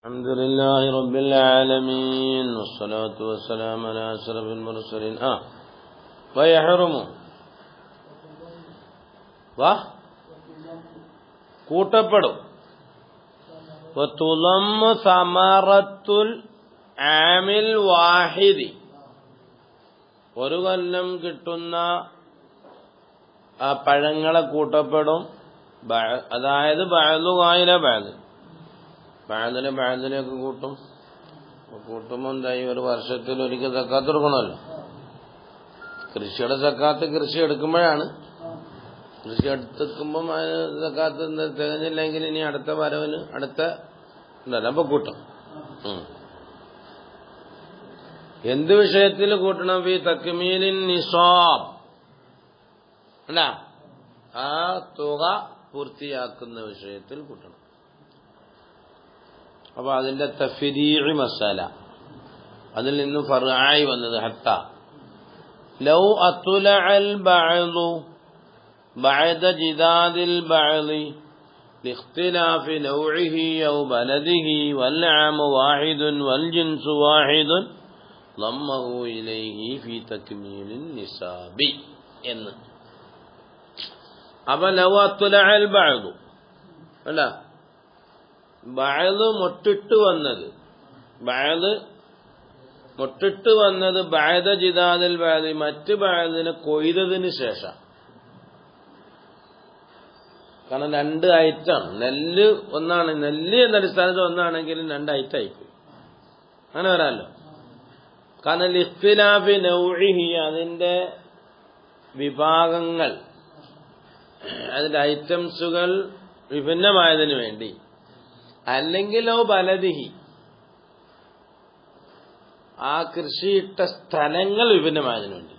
الحمد لله رب العالمين والصلاة والسلام على أشرف المرسلين ويحرم കൂട്ടപ്പെടും وتضم ثمرة العام الواحد ഒരു കൊല്ലം കിട്ടുന്ന പഴങ്ങളെ കൂട്ടപ്പെടും. അതായത് ബഅദു ഖായില ബഅദ് ബാദിനെയൊക്കെ കൂട്ടുമ്പോൾ എന്തായി, ഒരു വർഷത്തിൽ ഒരിക്കൽ സക്കാത്ത് കൊടുക്കണമല്ലോ. കൃഷിയുടെ സക്കാത്ത് കൃഷി എടുക്കുമ്പോഴാണ്. കൃഷി എടുക്കുമ്പം സക്കാത്ത് തികഞ്ഞില്ലെങ്കിൽ ഇനി അടുത്ത വരവിന് അടുത്ത ഉണ്ടല്ലോ, അപ്പൊ കൂട്ടും. എന്ത് വിഷയത്തിൽ കൂട്ടണം? ഫീ തക്മീലിൻ നിസാബ്, അല്ല ആ തുക പൂർത്തിയാക്കുന്ന വിഷയത്തിൽ കൂട്ടണം. അപ്പൊ അതിന്റെ തഫ്രീഇ മസാല, അതിൽ നിന്നും ഫർആയി വന്നത് ഹത്ത ലൗ അത്ലഅൽ ബഅദു ബഅദ ജിദാദിൽ ബഅദി ലിഖ്തിലാഫി നൗഇഹി ഔ ബലദിഹി വൽ ആമ വാഹിദുൻ വൽ ജിൻസു വാഹിദുൻ ളമ്മഹു ഇലൈഹി ഫീ തക്മീലിൻ നിസാബി എന്ന്. അപ്പൊ ലൗ അത്ലഅൽ ബഅദു, അല്ല ബഅദ് മൊട്ടിട്ട് വന്നത് ബഅദ ജിദാദിൽ ബഅദി മറ്റ് ബഅദിനെ കൊയ്തതിന് ശേഷം. കാരണം രണ്ട് ഐറ്റം, നെല്ല് ഒന്നാണ്, നെല്ല് എന്ന അടിസ്ഥാനത്തിൽ ഒന്നാണെങ്കിലും രണ്ട് ഐറ്റം ആയിപ്പോയി. അങ്ങനെ വരാമല്ലോ. കാരണം ഇഖ്തിലാഫി നൗഇഹി, അതിന്റെ വിഭാഗങ്ങൾ, അതിന്റെ ഐറ്റംസുകൾ വിഭിന്നമായതിനു വേണ്ടി, അല്ലെങ്കിലോ ബലദിഹി, ആ കൃഷിയിട്ട സ്ഥലങ്ങൾ വിഭിന്നമായതിനു വേണ്ടി.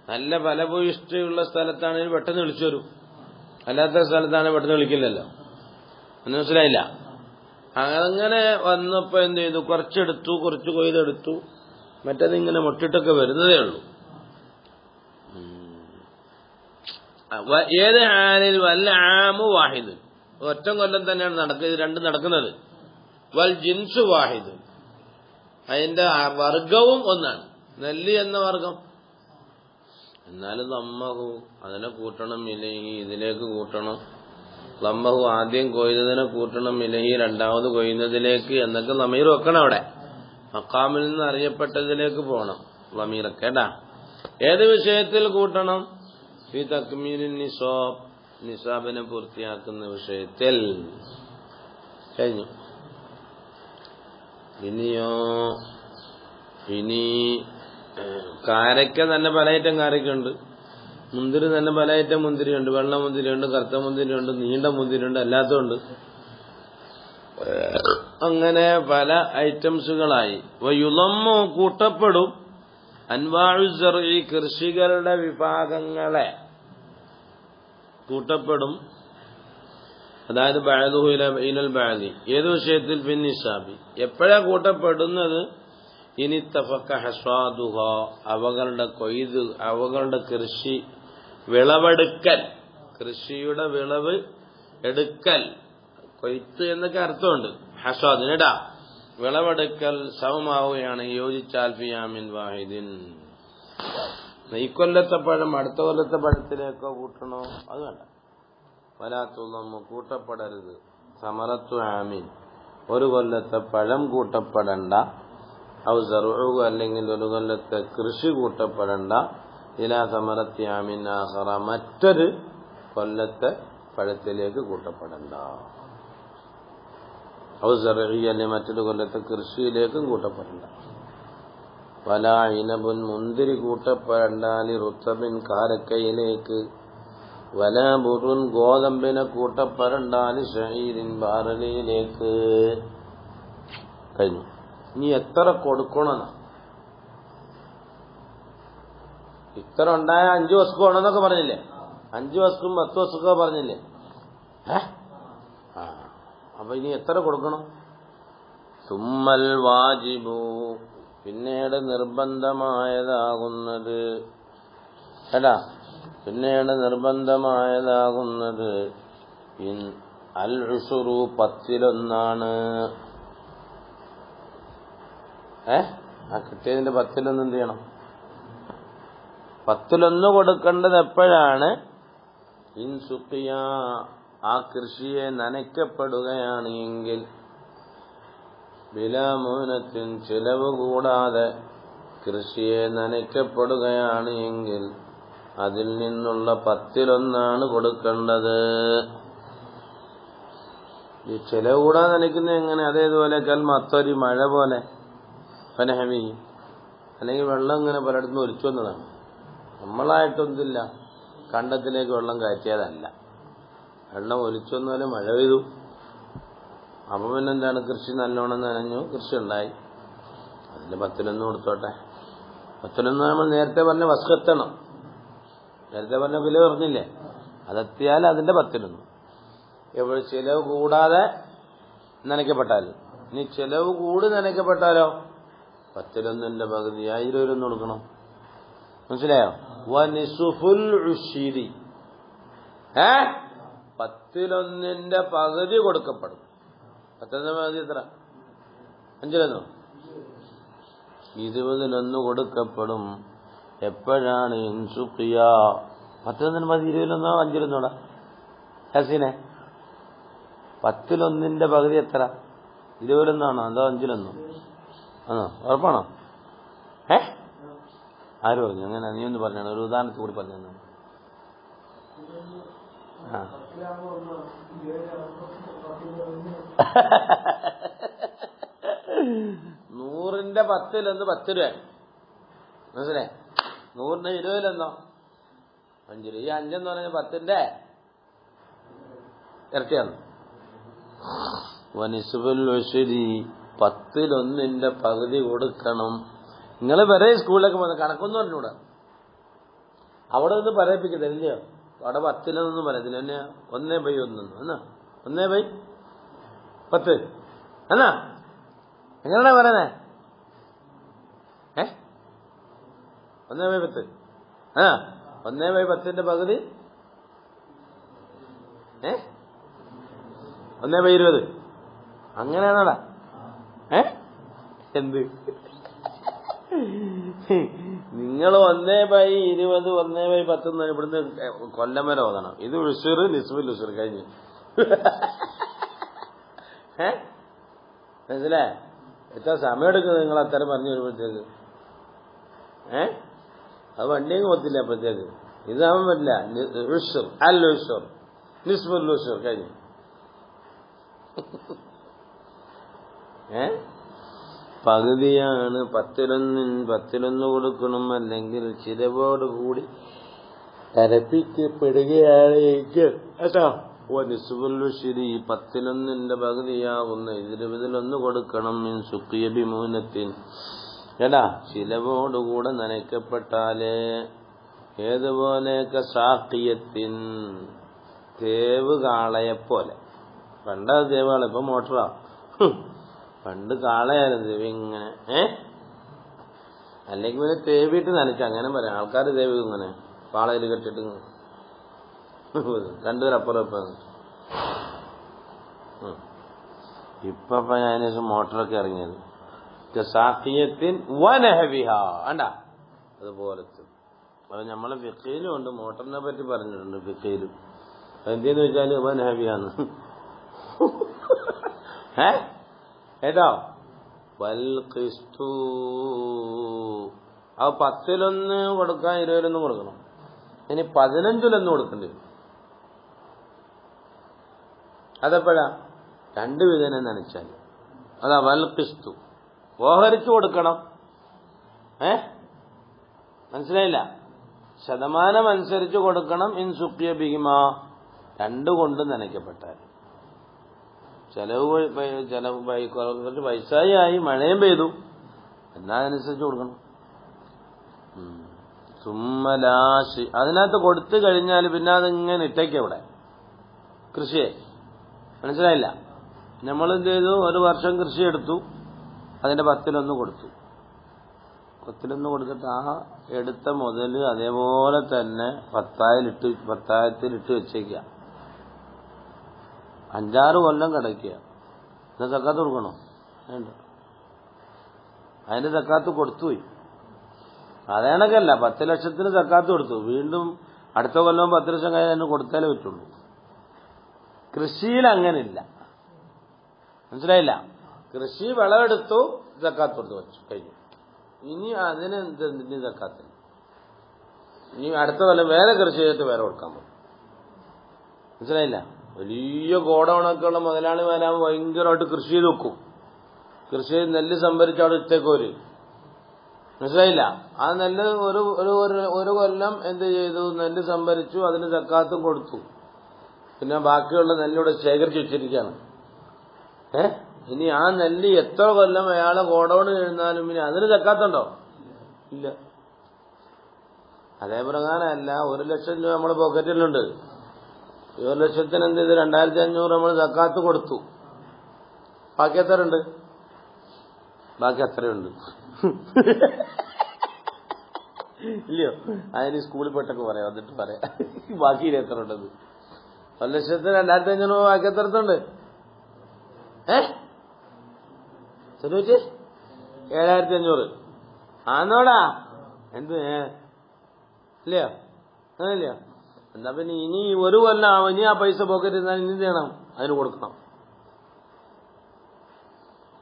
നല്ല ഫലഭൂയിഷ്ടിയുള്ള സ്ഥലത്താണെങ്കിൽ പെട്ടെന്ന് വിളിച്ചു വരും, അല്ലാത്ത സ്ഥലത്താണെങ്കിൽ പെട്ടെന്ന് വിളിക്കില്ലല്ലോ. മനസ്സിലായില്ല? അങ്ങനെ വന്നപ്പോ എന്ത് ചെയ്തു? കുറച്ചെടുത്തു, കുറച്ച് കൊയ്തെടുത്തു, മറ്റേത് ഇങ്ങനെ മുട്ടിട്ടൊക്കെ വരുന്നതേ ഉള്ളൂ. ഏത് ഹാലിൽ വല്ല ആമു വാഹിദ്, ഒറ്റ കൊല്ലം തന്നെയാണ് ഇത് രണ്ടും നടക്കുന്നത്. വൽ ജിൻസു വാഹിദ്, അതിന്റെ വർഗവും ഒന്നാണ്, നെല്ല് എന്ന വർഗം. എന്നാലും ലമ്മഹു, അതിനെ കൂട്ടണം, ഇലഹി ഇതിലേക്ക് കൂട്ടണം. ലമ്മഹു ആദ്യം കൊയ്തതിനെ കൂട്ടണം, ഇലഹി രണ്ടാമത് കൊയ്യുന്നതിലേക്ക് എന്നൊക്കെ ലമീർ വെക്കണം. അവിടെ മക്കാമിൽ നിന്ന് അറിയപ്പെട്ടതിലേക്ക് പോകണം ലമീറൊക്കെ. കേട്ടാ, ഏത് വിഷയത്തിൽ കൂട്ടണം? ഫീ തക്മീലിൻ നിസാബ്, നിസാബിനെ പൂർത്തിയാക്കുന്ന വിഷയത്തിൽ. കഴിഞ്ഞു. ഇനി കാരക്ക തന്നെ പല ഐറ്റം കാരക്കുണ്ട്, മുന്തിരി തന്നെ പല ഐറ്റം മുന്തിരിയുണ്ട്, വെള്ള മുന്തിരിയുണ്ട്, കറുത്ത മുന്തിരിയുണ്ട്, നീണ്ട മുന്തിരിയുണ്ട്, അല്ലാത്തതുണ്ട്. അങ്ങനെ പല ഐറ്റംസുകളായി. വയുളമ്മു, കൂട്ടപ്പെടും, അൻവാഉ സർഇ, കൃഷികളുടെ വിഭാഗങ്ങളെ കൂട്ടപ്പെടും. അതായത് ബഅദുഹു ഇലൽ ബഅദി, ഏത് വിഷയത്തിൽ? ഫിൻ നിസാബി. എപ്പോഴാ കൂട്ടപ്പെടുന്നത്? ഇനിത്തഫഖ ഹസ്വാദുഹ, അവകളുടെ കൊയ്ത്, അവകളുടെ കൃഷി വിളവെടുക്കൽ, കൃഷിയുടെ വിളവ് എടുക്കൽ, കൊയ്ത്ത് എന്നൊക്കെ അർത്ഥമുണ്ട് ഹസ്വാദിനിടാ. വിളവെടുക്കൽ സമമാവുകയാണ്, യോജിച്ചാൽ ഫിയാമിൻ വാഹിദിൻ. ഈ കൊല്ലത്തെ പഴം അടുത്ത കൊല്ലത്തെ പഴത്തിലേക്കോ കൂട്ടണോ? അത് വേണ്ട. വലാത്തുള്ളമ്മ, കൂട്ടപ്പെടരുത്. സമറത്തു ആമീൻ, ഒരു കൊല്ലത്തെ പഴം കൂട്ടപ്പെടണ്ട. ഔ സറുഉ, അല്ലെങ്കിൽ ഒരു കൊല്ലത്തെ കൃഷി കൂട്ടപ്പെടണ്ട. ഇലാ സമറത്തി ആമീൻ ആഖറ, മറ്റൊരു കൊല്ലത്തെ പഴത്തിലേക്ക് കൂട്ടപ്പെടണ്ട. ഔ സറുഇ, അല്ലെങ്കിൽ മറ്റൊരു കൊല്ലത്തെ കൃഷിയിലേക്കും കൂട്ടപ്പെടണ്ട. വലാ ഇനബുൻ, മുന്തിരി കൂട്ടപ്പെടണ്ട. ലി റുത്തബിൻ, കാരക്കയിലേക്ക്. വലാ ബുറുൻ, ഗോതമ്പിനെ കൂട്ടപ്പെടണ്ട. ലി ശഈരിൻ, ബാർലിയിലേക്ക്. കഴിഞ്ഞു. ഇനി എത്ര കൊടുക്കണമെന്ന്, ഇത്ര ഉണ്ടായ 5 വസ്കു ആണെന്നൊക്കെ പറഞ്ഞില്ലേ? 5 വസ്കും 10 വസ്കൊക്കെ പറഞ്ഞില്ലേ? അപ്പൊ ഇനി എത്ര കൊടുക്കണം? സുമ്മൽ വാജിബു, പിന്നീട് നിർബന്ധമായതാകുന്നത്, കേട്ടാ, പിന്നീട് നിർബന്ധമായതാകുന്നത് അൽ ഉശുറു, 10-1. ആ കിട്ടിയതിന്റെ 10 എന്ത് ചെയ്യണം? 10 കൊടുക്കേണ്ടത് എപ്പോഴാണ്? ഇൻസുഖിയ, ആ കൃഷിയെ നനയ്ക്കപ്പെടുകയാണ് എങ്കിൽ, ബിലാമൂനത്തിൻ ചിലവ് കൂടാതെ കൃഷിയെ നനയ്ക്കപ്പെടുകയാണ് എങ്കിൽ അതിൽ നിന്നുള്ള 10 കൊടുക്കേണ്ടത്. ഈ ചിലവ് കൂടാതെ നനയ്ക്കുന്നത് എങ്ങനെ? അതേതുപോലെ കൽമത്തൊരി, മഴ പോലെ, പനഹവി, അല്ലെങ്കിൽ വെള്ളം ഇങ്ങനെ പലയിടത്തുനിന്ന് ഒലിച്ചു വന്നതാണ്. നമ്മളായിട്ടൊന്നുമില്ല, കണ്ടത്തിലേക്ക് വെള്ളം കയറ്റിയതല്ല. വെള്ളം ഒലിച്ചു വന്നാലും മഴ പെയ്തു. അപ്പം പിന്നെന്താണ്? കൃഷി നല്ലോണം നനഞ്ഞു, കൃഷി ഉണ്ടായി. അതിന്റെ 10 കൊടുത്തോട്ടെ. 10 നമ്മൾ നേരത്തെ പറഞ്ഞ വസ്കെത്തണം. നേരത്തെ പറഞ്ഞ വില പറഞ്ഞില്ലേ? അതെത്തിയാൽ അതിന്റെ 10. എവിടെ ചിലവ് കൂടാതെ നനയ്ക്കപ്പെട്ടാൽ. ഇനി ചിലവ് കൂടി നനയ്ക്കപ്പെട്ടാലോ 10 പകുതി 1000 കൊടുക്കണം. മനസ്സിലായോ? വനിസുഫുൽ ഉശ്രി, 10 പകുതി കൊടുക്കപ്പെടും. 10 പകുതി എത്ര? 5 20 കൊടുക്കപ്പെടും. എപ്പോഴാണ്? ഇൻസുഖിയ, 10 പകുതി 20 5 ഹസീനെ, 10 പകുതി എത്ര? 20 അതോ 5? ആണോ? ഉറപ്പാണോ? ആര് പറഞ്ഞു അങ്ങനെ? നീ ഒന്ന് പറഞ്ഞാണ്, ഒരു ഉദാഹരണത്തിൽ കൂടി പറഞ്ഞു. 100ന്റെ 10 10 മനസ്സിലായി? 100ന്റെ 20 5. ഈ 5 എന്ന് പറഞ്ഞാൽ 10ന്റെ ഇരട്ടിയാണ്. വനിസുബുൽ ഉശ്രി, 10 പകുതി കൊടുക്കണം. നിങ്ങൾ വരെ സ്കൂളിലേക്ക് പോകുന്ന കണക്കൊന്നും പറഞ്ഞൂടാ. അവിടെ നിന്ന് പറയിപ്പിക്കട്ടെ, ഇല്ലയോ? അവിടെ 10 പറയത്തില്ല. എന്നെ 1/1 എന്നാ 1/10 എന്നാ എങ്ങനെയാ പറയുന്നേ? 1/10 1/10 പകുതി 1/20 അങ്ങനെയാണോടാ? എന്ത് നിങ്ങൾ 1/20 1/10 ഇവിടുന്ന് കൊല്ലം വരെ ഓതണം. ഇത് ഉഷുർ, നിസ്ബുൽ ഉഷുർ കഴിഞ്ഞു. മനസ്സിലേ? എത്ര സമയം എടുക്കുന്നത് നിങ്ങൾ അത്തരം പറഞ്ഞു വരുമ്പോഴത്തേക്ക്? അത് വണ്ടിയും കൊത്തില്ല അപ്പോഴത്തേക്ക്. ഇതാവാൻ പറ്റില്ല. ഉഷുർ, അൽ ഉഷുർ, നിസ്ബുൽ ഉഷുർ കഴിഞ്ഞു. പകുതിയാണ്. 10 കൊടുക്കണം. അല്ലെങ്കിൽ ചിലവോടുകൂടി കരപ്പിക്കപ്പെടുകയാണ് എങ്കിൽ കേട്ടോ, നിസ്ബുൽ-ഉശ്രി 10 പകുതിയാകുന്ന 20 കൊടുക്കണം. മിൻ സുഖിയ ബിമൂനത്തിൻ, കേട്ടാ, ചിലവോടുകൂടെ നനയ്ക്കപ്പെട്ടാല്. ഏതുപോലെയൊക്കെ സാഖിയത്തിൻ, തേവ് കാളയെപ്പോലെ. പണ്ട് തേവ് കാള, ഇപ്പൊ മോട്ടറാ. പണ്ട് കാളയായിരുന്നു തേവ് ഇങ്ങനെ. അല്ലെങ്കിൽ പിന്നെ തേവിട്ട് നനച്ച, അങ്ങനെ പറയാം. ആൾക്കാർ തേവ് ഇങ്ങനെ പാളയിൽ കെട്ടിട്ട് 2 പേരപ്പുറം ഇപ്പം. ഇപ്പൊ അതിനുശേഷം മോട്ടറൊക്കെ ഇറങ്ങിയത്. സാഖിയത്തിൻ വനഹവിഹ, വേണ്ട അതുപോലത്തെ. അത് നമ്മളെ ഫിഖയിലും ഉണ്ട്. മോട്ടറിനെ പറ്റി പറഞ്ഞിട്ടുണ്ട് ഫിഖയിലും. എന്തെന്ന് വെച്ചാല് വനഹവിയാന്ന്. കേട്ടോ? വൽഖിസ്തു, ആ 10 കൊടുക്കാൻ 20 കൊടുക്കണം. ഇനി 15 കൊടുക്കേണ്ടി വരും. അതെപ്പോഴാ? 2 വിധനെ നനച്ചാൽ. അതാ വൽഖിസ്തു, ഓഹരിച്ചു കൊടുക്കണം. മനസ്സിലായില്ല? ശതമാനം അനുസരിച്ച് കൊടുക്കണം. ഇൻ സുഖിയ ബിഹിമ, 2 കൊണ്ട് നനയ്ക്കപ്പെട്ടാൽ. ചെലവ് കുറച്ച് പൈസയായി, മഴയും പെയ്തു, എന്നാ അതനുസരിച്ച് കൊടുക്കണം. സുമ്മലാശി, അതിനകത്ത് കൊടുത്തു കഴിഞ്ഞാൽ പിന്നെ അതിങ്ങനെ ഇട്ടേക്കവിടെ കൃഷിയെ. മനസ്സിലായില്ല? നമ്മളെന്ത് ചെയ്തു? 1 വർഷം കൃഷി എടുത്തു, അതിന്റെ 10 കൊടുത്തു. 10 കൊടുത്തിട്ട് ആ എടുത്ത മുതൽ അതേപോലെ തന്നെ 10,000 വെച്ചേക്കുക. 5-6 കൊല്ലം കിടക്കുക. ഇത് സക്കാത്ത് കൊടുക്കണോ? വേണ്ട. അതിന്റെ സക്കാത്ത് കൊടുത്തുപോയി. അതേണക്കല്ല 10 ലക്ഷത്തിന് സക്കാത്ത് കൊടുത്തു, വീണ്ടും അടുത്ത കൊല്ലം 10 ലക്ഷം കഴിഞ്ഞാൽ അതിന് കൊടുത്താലേ പറ്റുള്ളൂ. കൃഷിയിൽ അങ്ങനില്ല, മനസ്സിലായില്ല? കൃഷി വിളവെടുത്തു, സക്കാത്ത് കൊടുത്തു വെച്ചു, കഴിഞ്ഞു. ഇനി അതിന് ഇനി സക്കാത്തില്ല. ഇനി അടുത്ത കൊല്ലം വേറെ കൃഷി ചെയ്തിട്ട് വേറെ കൊടുക്കാൻ പോകും, മനസ്സിലായില്ല? വലിയ ഗോഡൌണൊക്കെയുള്ള മുതലാളിമാരാകുമ്പോൾ ഭയങ്കരമായിട്ട് കൃഷി ചെയ്ത് വെക്കും. കൃഷി ചെയ്ത് നെല്ല് സംഭരിച്ച് അവിടെ ഇട്ടേക്കോര്, മനസ്സിലായില്ല? ആ നെല്ല് ഒരു കൊല്ലം എന്ത് ചെയ്തു, നെല്ല് സംഭരിച്ചു, അതിന് സക്കാത്തും കൊടുത്തു. പിന്നെ ബാക്കിയുള്ള നെല്ലിവിടെ ശേഖരിച്ച് വെച്ചിരിക്കുകയാണ്. ഇനി ആ നെല്ല് എത്ര കൊല്ലം അയാളെ ഗോഡൌണ് എഴുന്നാലും ഇനി അതിന് സക്കാത്തുണ്ടോ? ഇല്ല. അതേ പ്രകാരമല്ല, 1 ലക്ഷം രൂപ നമ്മുടെ പോക്കറ്റിലുണ്ട്. 1 ലക്ഷത്തിന് എന്ത് ചെയ്ത് 2500 നമ്മൾ സക്കാത്ത് കൊടുത്തു. ബാക്കി എത്ര ഉണ്ട്? ബാക്കി അത്രയുണ്ട്, ഇല്ലയോ? അതിന് സ്കൂളിൽ പോയിട്ടൊക്കെ പറയാം, എന്നിട്ട് പറയാം ബാക്കി എത്ര ഉണ്ടത്. 1 ലക്ഷത്തിന് 2500 രൂപ ബാക്കി എത്ര ഉണ്ട്? ചോദിച്ച് 7500 ആന്നോടാ? എന്ത് ഇല്ലയോ? അങ്ങനെയല്ലയോ? എന്താ പിന്നെ ഇനി ഒരു കൊല്ലം ഇനി ആ പൈസ പോക്കറ്റ് ഇരുന്നാൽ ഇനി ചെയ്യണം, അതിന് കൊടുക്കണം.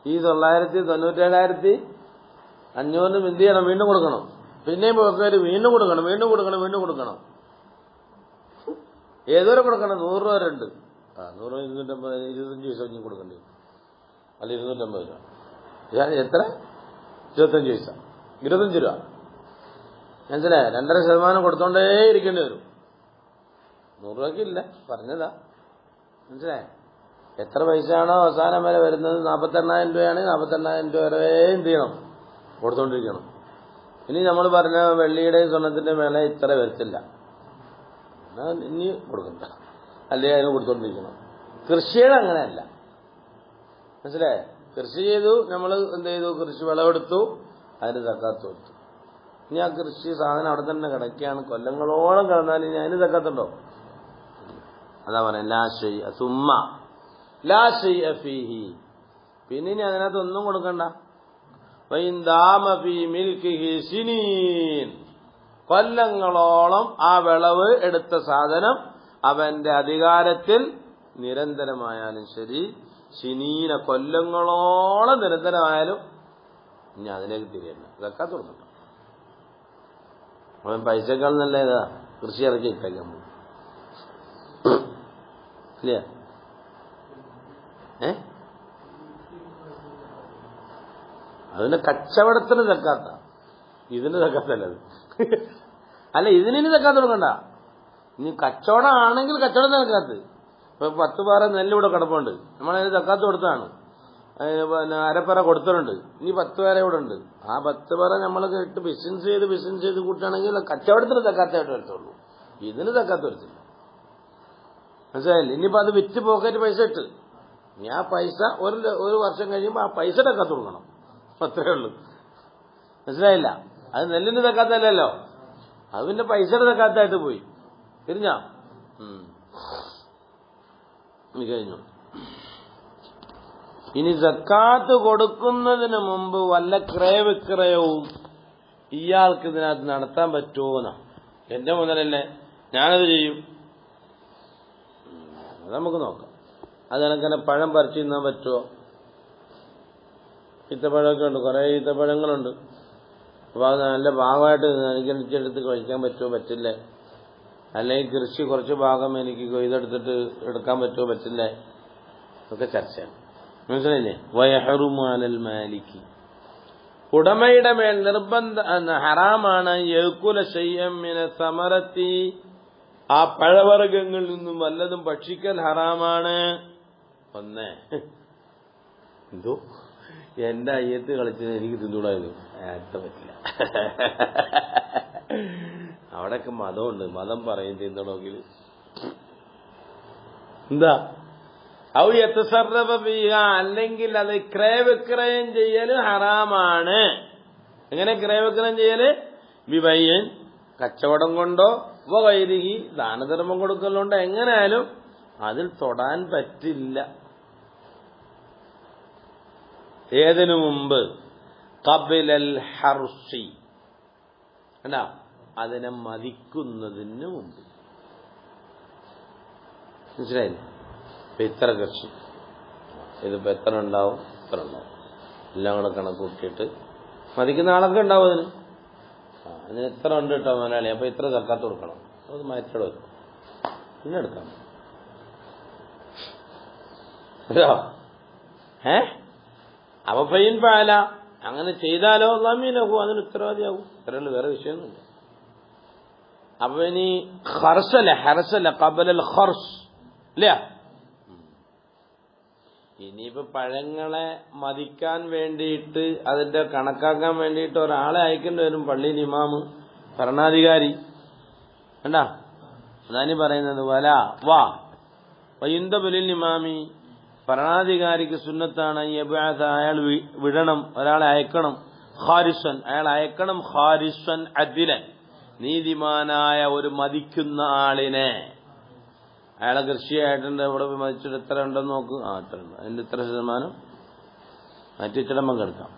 ഈ 997,500 എന്ത് ചെയ്യണം? വീണ്ടും കൊടുക്കണം. പിന്നെയും പോക്കറ്റ് വീണ്ടും കൊടുക്കണം, വീണ്ടും കൊടുക്കണം, വീണ്ടും കൊടുക്കണം. ഏതുവരെ കൊടുക്കണം? 100 രൂപ വരെ ഉണ്ട്. 100 250 25 പൈസ ഇനി കൊടുക്കേണ്ടി വരും. അല്ല 250 രൂപ. എത്ര? 25 പൈസ, 25 രൂപ. മനസ്സിലായ? 2.5% കൊടുത്തോണ്ടേ ഇരിക്കേണ്ടി വരും. 100 രൂപയ്ക്കില്ല, പറഞ്ഞതാ, മനസ്സിലായ? എത്ര പൈസയാണോ അവസാനം വരെ വരുന്നത്? 48,000 രൂപയാണെങ്കിൽ 48,000 രൂപ വരെ എന്ത് ചെയ്യണം? കൊടുത്തോണ്ടിരിക്കണം. ഇനി നമ്മൾ പറഞ്ഞ വെള്ളിയുടെയും സ്വർണത്തിന്റെ വില ഇത്ര വരത്തില്ല, ഇനി കൊടുക്കണ്ട, അല്ലെങ്കിൽ അതിന് കൊടുത്തോണ്ടിരിക്കണം. കൃഷിയുടെ അങ്ങനെയല്ല, മനസ്സിലായേ? കൃഷി ചെയ്തു, നമ്മൾ എന്ത് ചെയ്തു? കൃഷി വിളവെടുത്തു, അതിന് സക്കാത്ത് കൊടുത്തു. ഇനി ആ കൃഷി സാധനം അവിടെ തന്നെ കിടക്കുകയാണ്, കൊല്ലങ്ങളോളം കിടന്നാൽ ഇനി അതിന് സക്കാത്തുണ്ടോ? അതാ പറയാം, ലാ ശൈഅ സുമ്മ ലാ ശൈഅ ഫീഹി. പിന്നെ ഇനി അതിനകത്ത് ഒന്നും കൊടുക്കണ്ട. വഇൻ ദാമ ഫീ മിൽകിഹി സിനീൻ, കൊല്ലങ്ങളോളം ആ വിളവ് എടുത്ത സാധനം അവന്റെ അധികാരത്തിൽ നിരന്തരമായാലും ശരി, സിനീന കൊല്ലങ്ങളോളം നിരന്തരമായാലും ഇനി അതിലേക്ക് തിരിയല്ല, സക്കാത്ത് കൊടുക്കണ്ട. അവൻ പൈസക്കാൾ നല്ല ഏതാ? കൃഷി ഇറക്കി ഇട്ടേക്കാൻ പോകും, ഇല്ല? അതിന്റെ കച്ചവടത്തിന് സക്കാത്ത, ഇതിന് സക്കാത്തല്ലത്. അല്ല, ഇതിന് സക്കാത്ത് കൊടുക്കണ്ട. ഇനി കച്ചവടം ആണെങ്കിൽ കച്ചവടം സക്കാത്ത്. ഇപ്പൊ 10 പാറ നെല്ലിവിടെ കിടപ്പുണ്ട്, നമ്മളതിന് സക്കാത്ത് കൊടുത്താണ്, പിന്നെ അരപ്പറ കൊടുത്തിട്ടുണ്ട്, ഇനി 10 പേരെ ഇവിടെ ഉണ്ട്. ആ 10 പേരെ നമ്മൾ ഇട്ട് ബിസിനസ് ചെയ്ത് കൂട്ടുകയാണെങ്കിൽ കച്ചവടത്തിന് സക്കാത്തായിട്ട് വരത്തുള്ളൂ, ഇതിന് സക്കാത്ത് വരത്തില്ല, മനസ്സിലായില്ലേ? ഇനിയിപ്പോ അത് വിറ്റ് പോക്കറ്റ് പൈസ ഇട്ട് ഇനി ആ പൈസ ഒരു വർഷം കഴിയുമ്പോൾ ആ പൈസ സക്കാത്ത് കൊടുക്കണം, അത്രേ ഉള്ളൂ, മനസ്സിലായില്ല? അത് നെല്ലിന്റെ സക്കാത്തല്ലല്ലോ, അത് പിന്നെ പൈസയുടെ സക്കാത്തായിട്ട് പോയി. തിരിഞ്ഞാ കഴിഞ്ഞു. ഇനി സക്കാത്ത് കൊടുക്കുന്നതിന് മുമ്പ് വല്ല ക്രയവിക്രയവും ഇയാൾക്ക് ഇതിനകത്ത് നടത്താൻ പറ്റുമോന്നാ? എന്റെ മുതലല്ലേ, ഞാനത് ചെയ്യും, അത് നമുക്ക് നോക്കാം. അത് കണക്കന്നെ പഴം പറിച്ചു തിന്നാൻ പറ്റുമോ? ഈത്തപ്പഴമൊക്കെ ഉണ്ട്, കുറെ ഈത്തപ്പഴങ്ങളുണ്ട്. അപ്പൊ അത് നല്ല ഭാഗമായിട്ട് എനിക്കെടുത്ത് കഴിക്കാൻ പറ്റുമോ? പറ്റില്ലേ? അല്ലെങ്കിൽ കൃഷി കുറച്ച് ഭാഗം എനിക്ക് കൊയ്തെടുത്തിട്ട് എടുക്കാൻ പറ്റുമോ? പറ്റില്ലേ? ഒക്കെ ചർച്ചയാണ്, മനസ്സിലായില്ലേ? വയഹറുമു അലൽ മാലികി, ഉടമയുടെ മേൽ ഹറാമാണ് യഅ്കുല ശൈഅൻ മിന സമറത്തി, ആ പഴവർഗ്ഗങ്ങളിൽ നിന്നും വല്ലതും ഭക്ഷിക്കൽ ഹറാമാണ്. ഒന്ന്, എന്തോ എന്റെ അയ്യത്ത് കളിച്ചത് എനിക്ക് തിന്നൂടായിരുന്നു, പറ്റില്ല. അവിടെയൊക്കെ മതമുണ്ട്, മതം പറയും തിന്നണമെങ്കിൽ. എന്താ ഔ യതസറഫ ഫീഹ, അല്ലെങ്കിൽ അത് ക്രയവിക്രയം ചെയ്യൽ ഹറാമാണ്. എങ്ങനെ ക്രയവിക്രയം ചെയ്യല്? ബിബൈൻ, കച്ചവടം കൊണ്ടോ, വഗൈരിഹി, ദാനധർമ്മം കൊടുക്കലുണ്ടോ, എങ്ങനെയായാലും അതിൽ തൊടാൻ പറ്റില്ല. ഏതിനു മുമ്പ്? ഖബ്ലൽ ഹർസി, അല്ല അതിനെ മതിക്കുന്നതിന് മുമ്പ്. മനസ്സിലായില്ലേ? ഇപ്പൊ ഇത്ര കൃഷി, ഇതിപ്പോ എത്ര ഉണ്ടാവും, ഇത്ര ഉണ്ടാവും, എല്ലാം കൂടെ കണക്ക് കൂട്ടിയിട്ട് മതിക്കുന്ന ആളൊക്കെ ഉണ്ടാവും അതിന്. അതിന് എത്ര ഉണ്ട് കേട്ടോ മലയാളി, അപ്പൊ ഇത്ര സക്കാത്ത് കൊടുക്കണം, അത് മാറ്റിയുടെ വെക്കും, പിന്നെ എടുക്കാം. അപ്പൊ ഫൈൻ പാല അങ്ങനെ ചെയ്താലോ ലമീനഹു, അതിന് ഉത്തരവാദിയാവും. ഇത്രയുള്ളൂ, വേറെ വിഷയമൊന്നുമില്ല. അപ്പൊ ഇനി ഹർസല ഖബലൽ ഖർസ് ഇല്ല. ഇനിയിപ്പോ പഴങ്ങളെ മതിക്കാൻ വേണ്ടിയിട്ട് അതിന്റെ കണക്കാക്കാൻ വേണ്ടിയിട്ട് ഒരാളെ അയക്കേണ്ടി വരും. പള്ളിയിൽ ഇമാമ്, ഭരണാധികാരി. കണ്ടാ അതാനി പറയുന്നത്. വാ വയുന്തബലിൽ ഇമാമി, ഭരണാധികാരിക്ക് സുന്നത്താണ് അയാൾ വിടണം, ഒരാളെ അയക്കണം. ഖാരിസൻ, അയാൾ അയക്കണം. ഖാരിസൻ അദിലൻ, നീതിമാനായ ഒരു മതിക്കുന്ന ആളിനെ. അയാളെ കൃഷിയായിട്ടുണ്ട്, ഇവിടെ മതിച്ചിട്ട് എത്ര ഉണ്ടെന്ന് നോക്ക്. എത്ര ഉണ്ട്, അതിന്റെ ഇത്ര ശതമാനം മറ്റിച്ചിടമ്പം കിടക്കാം.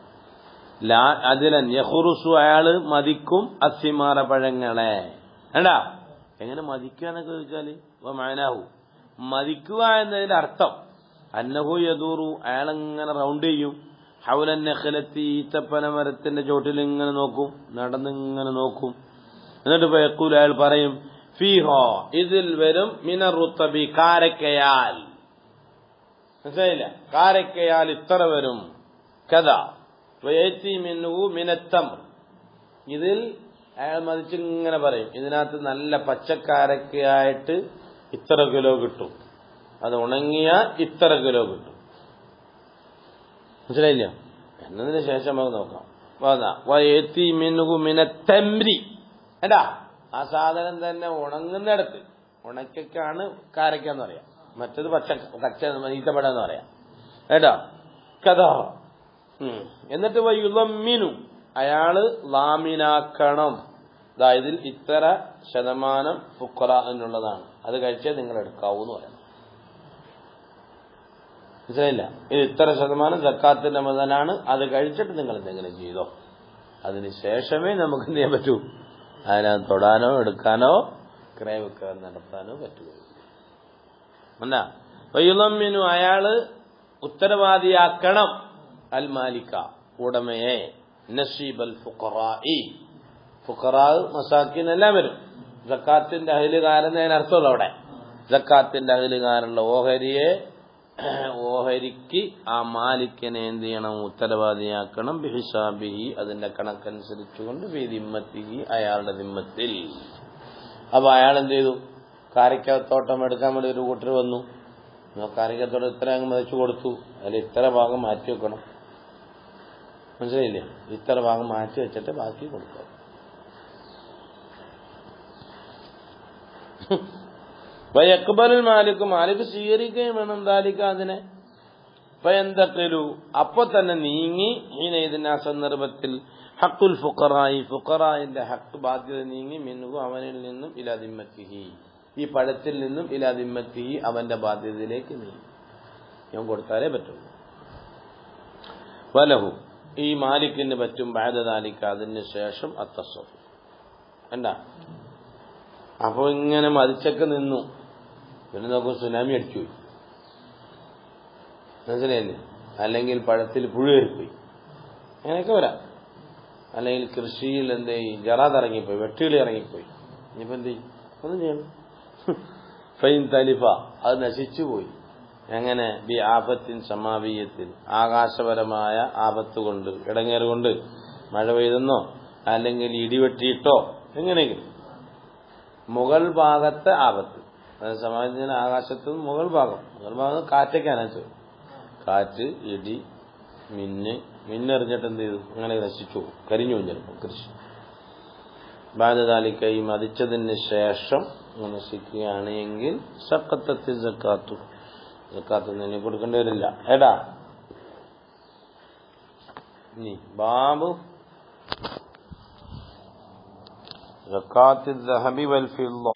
അതിലൻ യഹുറുസു, അയാള് മതിക്കും. അസിമാറ, പഴങ്ങളെ. വേണ്ടാ എങ്ങനെ മതിക്കുക എന്നൊക്കെ ചോദിച്ചാല് മാനാഹു, മതിക്കുക എന്നതിന്റെ അർത്ഥം അന്നഹു യദൂറു, അയാളെങ്ങനെ റൗണ്ട് ചെയ്യും. ഹൗലൻ നഖലത്തി, ഈത്തപ്പന മരത്തിന്റെ ചോട്ടിൽ ഇങ്ങനെ നോക്കും, നടന്നിങ്ങനെ നോക്കും. എന്നിട്ട് യഖൂൽ, അയാൾ പറയും ഫീഹോ, ഇതിൽ വരും മിനർ റുത്തബി, കാരക്കയാൽ. മനസ്സിലായില്ല? കാരക്കയാൽ ഇത്ര വരും. കഥാ വയത്തി മിൻഹു മിനത്തംർ, ഇതിൽ അയാൾ മതിച്ചിങ്ങനെ പറയും, ഇതിനകത്ത് നല്ല പച്ചക്കാരക്കയായിട്ട് ഇത്ര കിലോ കിട്ടും, അത് ഉണങ്ങിയ ഇത്ര കിലോ കിട്ടും. മനസ്സിലായില്ല? എന്നതിന് ശേഷം നമുക്ക് നോക്കാം. വയത്തി മിൻഹു മിനത്തംരി, ഏടാ ആ സാധനം തന്നെ ഉണങ്ങുന്നിടത്ത്, ഉണക്കാണ് കാരയ്ക്കാന്ന് പറയാം, മറ്റത് പച്ച ഈത്തപ്പഴന്ന് പറയാം. ഏട്ടാ കഥ. എന്നിട്ട് വയുളമ്മിനു, അയാള് ലാമിനാക്കണം. അതായത് ഇത്ര ശതമാനം ഫുഖറ എന്നുള്ളതാണ്, അത് കഴിച്ചേ നിങ്ങൾ എടുക്കാവൂ എന്ന് പറയാം. മനസ്സിലായില്ല? ഇത് ഇത്ര ശതമാനം സക്കാത്തിന്റെ മുതലാണ്, അത് കഴിച്ചിട്ട് നിങ്ങൾ എന്തെങ്കിലും ചെയ്തോ, അതിന് ശേഷമേ നമുക്ക് എന്ത് ചെയ്യാൻ പറ്റൂ, അതിനകത്ത് തൊടാനോ എടുക്കാനോ ക്രയവിക്രയം നടത്താനോ പറ്റുകയുള്ളൂ. എന്താ വയുളമ്മിനു, അയാള് ഉത്തരവാദിയാക്കണം. അൽ മാലിക്ക, ഉടമയെ. നസീബൽ ഫുഖറാഇ, ഫുഖറാ മസാക്കിൻ എല്ലാം വരും. സക്കാത്തിന്റെ അഹ്ലുകാരൻ അതിനർത്ഥമുള്ളൂ. അവിടെ സക്കാത്തിന്റെ അഹ്ലുകാരുള്ള ഓഹരിക്ക് ആ മാലിക്കിനെ എന്ത് ചെയ്യണം, ഉത്തരവാദിയാക്കണം. ബിഹിസാബിഹി, അതിന്റെ കണക്കനുസരിച്ചുകൊണ്ട്. ദിമ്മത്തിഹി, അയാളുടെ ദിമ്മത്തിൽ. അപ്പൊ അയാൾ എന്ത് ചെയ്തു, കാരക്കത്തോട്ടം എടുക്കാൻ വേണ്ടി ഒരു കൂട്ടർ വന്നു. കാരക്കത്തോട്ടം ഇത്ര അങ്ങ് മതിച്ചു കൊടുത്തു, അതിൽ ഇത്ര ഭാഗം മാറ്റി വെക്കണം. മനസ്സിലായില്ലേ? ഇത്ര ഭാഗം മാറ്റി വെച്ചിട്ട് ബാക്കി കൊടുക്കാം. വയക്ബലുൽ മാലിക്, മാലിക് സ്വീകരിക്കുകയും വേണം. ദാലിക, അതിനെ. ഫയന്തഖിലു, അപ്പൊ തന്നെ നീങ്ങി. ഹീനഇദിൻ, ആ സന്ദർഭത്തിൽ. ഹഖുൽ ഫുഖറായി, ഫുഖറായിന്റെ ഹഖ്, ബാധ്യത നീങ്ങി. മിൻഹു, അവനിൽ നിന്നും. ഇലാ ദിമ്മത്തിഹി, ഈ പഴത്തിൽ നിന്നും. ഇലാ ദിമ്മത്തിഹി, അവന്റെ ബാധ്യതയിലേക്ക് നീങ്ങി. ഞാൻ കൊടുത്താലേ പറ്റുള്ളൂ. വലഹു, ഈ മാലിക്കിന് പറ്റും. ബഅദ ദാലിക, അതിന് ശേഷം. അത്തസ്സഫ്. എന്താ അപ്പൊ ഇങ്ങനെ മതിച്ചൊക്കെ നിന്നു. പിന്നെ നോക്കും സുനാമി അടിച്ചുപോയി. മനസ്സിലായില്ലേ? അല്ലെങ്കിൽ പഴത്തിൽ പുഴു കയറിപ്പോയി, അങ്ങനെയൊക്കെ വരാം. അല്ലെങ്കിൽ കൃഷിയിൽ എന്ത് ചെയ്യും, ജറാദ് ഇറങ്ങിപ്പോയി, വെട്ടുകിളി ഇറങ്ങിപ്പോയി. ഇനിയിപ്പോ എന്ത് ചെയ്യും? ഒന്നും ചെയ്യണം. ഫൈൻ തലിഫ, അത് നശിച്ചുപോയി. എങ്ങനെ? ബി ആഫത്തിൻ സമാവീയത്തിൽ, ആകാശപരമായ ആപത്ത് കൊണ്ട്, ഇടങ്ങേറുകൊണ്ട്. മഴ പെയ്തെന്നോ അല്ലെങ്കിൽ ഇടിവെട്ടിയിട്ടോ എങ്ങനെയെങ്കിലും. മുകൾ ഭാഗത്തെ ആപത്ത്, സമാജത്തിന് ആകാശത്ത് മുകൾ ഭാഗം കാറ്റൊക്കെയാണ്. കാറ്റ്, ഇടി, മിന്നെറിഞ്ഞിട്ട് എന്ത് ചെയ്തു, അങ്ങനെ നശിച്ചു പോകും, കരിഞ്ഞു പോകും ചിലപ്പോൾ കൃഷി. ബാധതാലിക്ക, ഈ മതിച്ചതിന് ശേഷം നശിക്കുകയാണ് എങ്കിൽ സഖത്തത്തി സക്കാത്തു, സക്കാത്ത് തന്നെ കൊടുക്കേണ്ടി വരില്ല. ഏടാ ഇനി ബാബു സക്കാത്ത് ദഹബി വൽ ഫിദ്ദ.